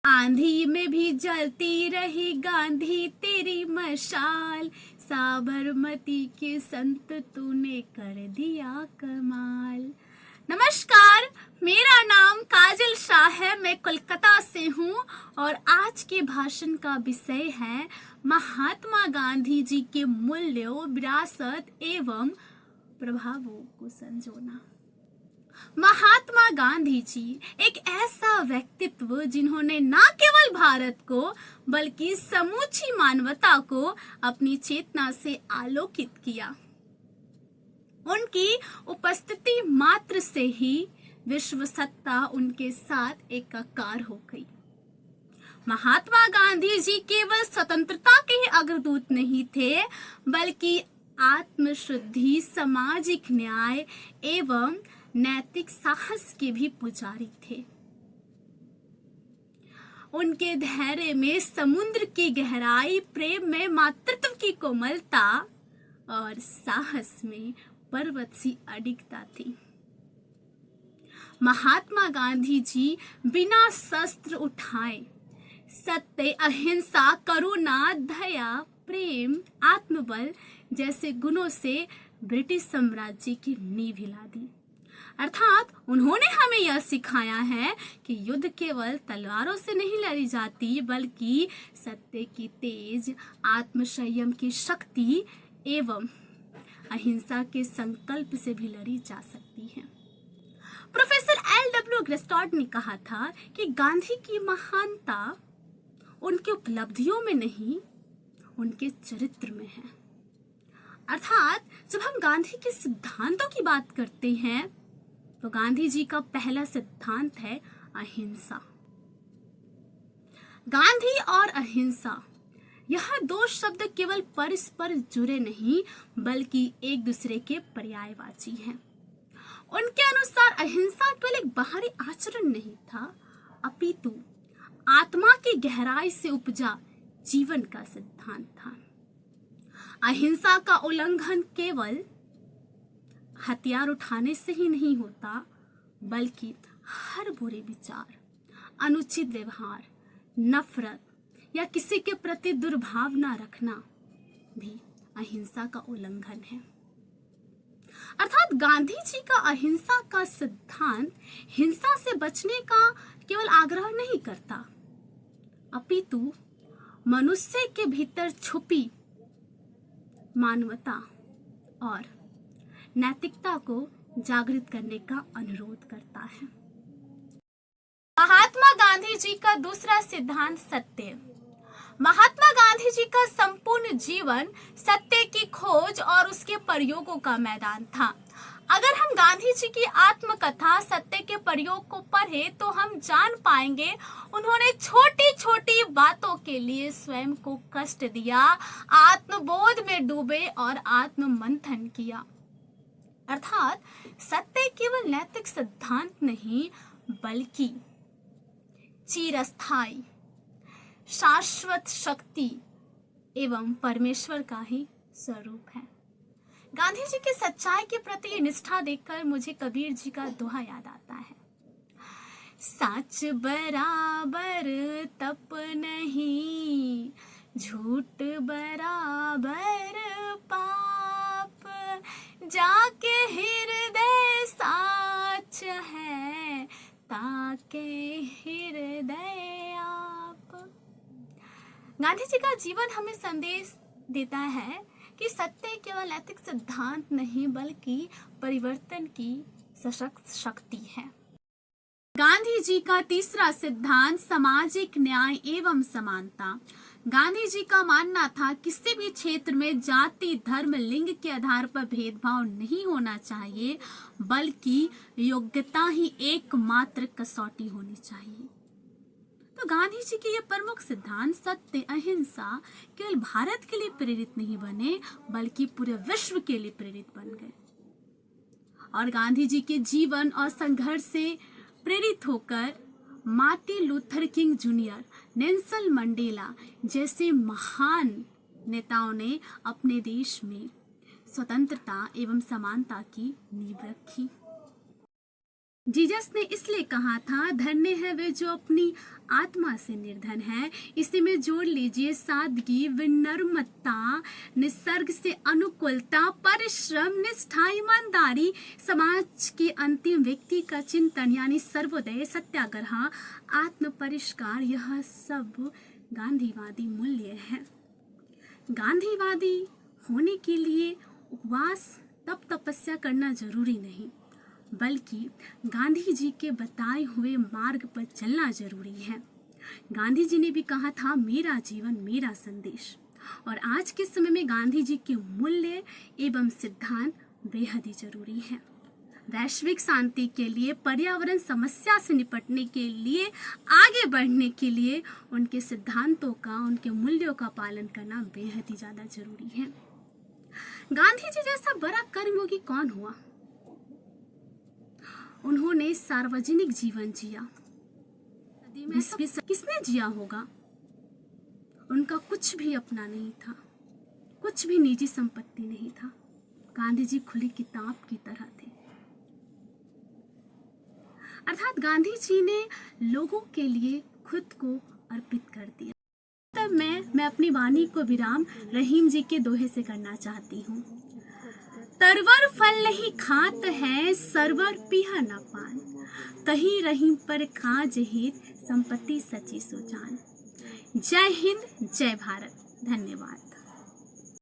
आंधी में भी जलती रही गांधी तेरी मशाल, साबरमती के संत तूने कर दिया कमाल। नमस्कार, मेरा नाम काजल शाह है, मैं कोलकाता से हूँ और आज के भाषण का विषय है महात्मा गांधी जी के मूल्यों, विरासत एवं प्रभावों को संजोना। महात्मा गांधी जी एक ऐसा व्यक्तित्व जिन्होंने न केवल भारत को बल्कि समूची मानवता को अपनी चेतना से आलोकित किया। उनकी उपस्थिति मात्र से ही विश्व सत्ता उनके साथ एकाकार हो गई। महात्मा गांधी जी केवल स्वतंत्रता के ही अग्रदूत नहीं थे, बल्कि आत्मशुद्धि, सामाजिक न्याय एवं नैतिक साहस के भी पुजारी थे। उनके धैर्य में समुद्र की गहराई, प्रेम में मातृत्व की कोमलता और साहस में पर्वत सी अडिगता थी। महात्मा गांधी जी बिना शस्त्र उठाए सत्य, अहिंसा, करुणा, दया, प्रेम, आत्मबल जैसे गुणों से ब्रिटिश साम्राज्य की नींव हिला दी। अर्थात उन्होंने हमें यह सिखाया है कि युद्ध केवल तलवारों से नहीं लड़ी जाती, बल्कि सत्य की तेज, आत्मसंयम की शक्ति एवं अहिंसा के संकल्प से भी लड़ी जा सकती है। Professor L.W. ग्रेस्टॉड ने कहा था कि गांधी की महानता उनकी उपलब्धियों में नहीं, उनके चरित्र में है। अर्थात जब हम गांधी के सिद्धांतों की बात करते हैं तो गांधी जी का पहला सिद्धांत है अहिंसा। गांधी और अहिंसा, यह दो शब्द केवल परस्पर जुड़े नहीं बल्कि एक दूसरे के पर्यायवाची हैं। उनके अनुसार अहिंसा केवल एक बाहरी आचरण नहीं था, अपितु आत्मा की गहराई से उपजा जीवन का सिद्धांत था। अहिंसा का उल्लंघन केवल हथियार उठाने से ही नहीं होता, बल्कि हर बुरे विचार, अनुचित व्यवहार, नफरत या किसी के प्रति दुर्भावना रखना भी अहिंसा का उल्लंघन है। अर्थात गांधी जी का अहिंसा का सिद्धांत हिंसा से बचने का केवल आग्रह नहीं करता, अपितु मनुष्य के भीतर छुपी मानवता और नैतिकता को जागृत करने का अनुरोध करता है। महात्मा गांधी जी का दूसरा सिद्धांत सत्य। महात्मा गांधी जी का संपूर्ण जीवन सत्य की खोज और उसके प्रयोगों का मैदान था। अगर हम गांधी जी की आत्मकथा सत्य के प्रयोग को पढ़ें तो हम जान पाएंगे उन्होंने छोटी छोटी बातों के लिए स्वयं को कष्ट दिया, आत्मबोध में डूबे और आत्म मंथन किया। अर्थात सत्य केवल नैतिक सिद्धांत नहीं बल्कि चिरस्थायी, शाश्वत शक्ति एवं परमेश्वर का ही स्वरूप है। गांधी जी की सच्चाई के प्रति निष्ठा देखकर मुझे कबीर जी का दोहा याद आता है। सच बराबर तप नहीं, झूठ बराबर पाप, जाके हृदय साच है, ताके हृदय आप। गांधी जी का जीवन हमें संदेश देता है कि सत्य केवल नैतिक सिद्धांत नहीं बल्कि परिवर्तन की सशक्त शक्ति है। गांधी जी का तीसरा सिद्धांत सामाजिक न्याय एवं समानता। गांधी जी का मानना था किसी भी क्षेत्र में जाति, धर्म, लिंग के आधार पर भेदभाव नहीं होना चाहिए, बल्कि योग्यता ही एकमात्र कसौटी होनी चाहिए। तो गांधी जी के ये प्रमुख सिद्धांत सत्य, अहिंसा केवल भारत के लिए प्रेरित नहीं बने बल्कि पूरे विश्व के लिए प्रेरित बन गए। और गांधी जी के जीवन और संघर्ष से प्रेरित होकर Martin Luther king junior, Nelson Mandela जैसे महान नेताओं ने अपने देश में स्वतंत्रता एवं समानता की नींव रखी। जीसस ने इसलिए कहा था, धन्य है वे जो अपनी आत्मा से निर्धन है। इसी में जोड़ लीजिए सादगी, विनम्रता, निसर्ग से अनुकूलता, परिश्रम, निष्ठा, ईमानदारी, समाज के अंतिम व्यक्ति का चिंतन यानी सर्वोदय, सत्याग्रह, आत्म परिष्कार, यह सब गांधीवादी मूल्य है। गांधीवादी होने के लिए उपवास, तप, तपस्या करना जरूरी नहीं, बल्कि गांधी जी के बताए हुए मार्ग पर चलना जरूरी है। गांधी जी ने भी कहा था, मेरा जीवन मेरा संदेश। और आज के समय में गांधी जी के मूल्य एवं सिद्धांत बेहद ही जरूरी है। वैश्विक शांति के लिए, पर्यावरण समस्या से निपटने के लिए, आगे बढ़ने के लिए उनके सिद्धांतों का, उनके मूल्यों का पालन करना बेहद ही ज्यादा जरूरी है। गांधी जी जैसा बड़ा कर्मयोगी कौन हुआ? उन्होंने सार्वजनिक जीवन जिया। किसने जिया होगा? उनका कुछ भी अपना नहीं था, कुछ भी निजी संपत्ति नहीं था। गांधी जी खुली किताब की तरह थे। अर्थात गांधी जी ने लोगों के लिए खुद को अर्पित कर दिया। तब मैं अपनी वाणी को विराम रहीम जी के दोहे से करना चाहती हूँ। तरवर फल नहीं खात है, सरवर पिहा न पान, कहीं रहीम पर खाज हित, संपत्ति सची सो जान। जय हिंद, जय भारत। धन्यवाद।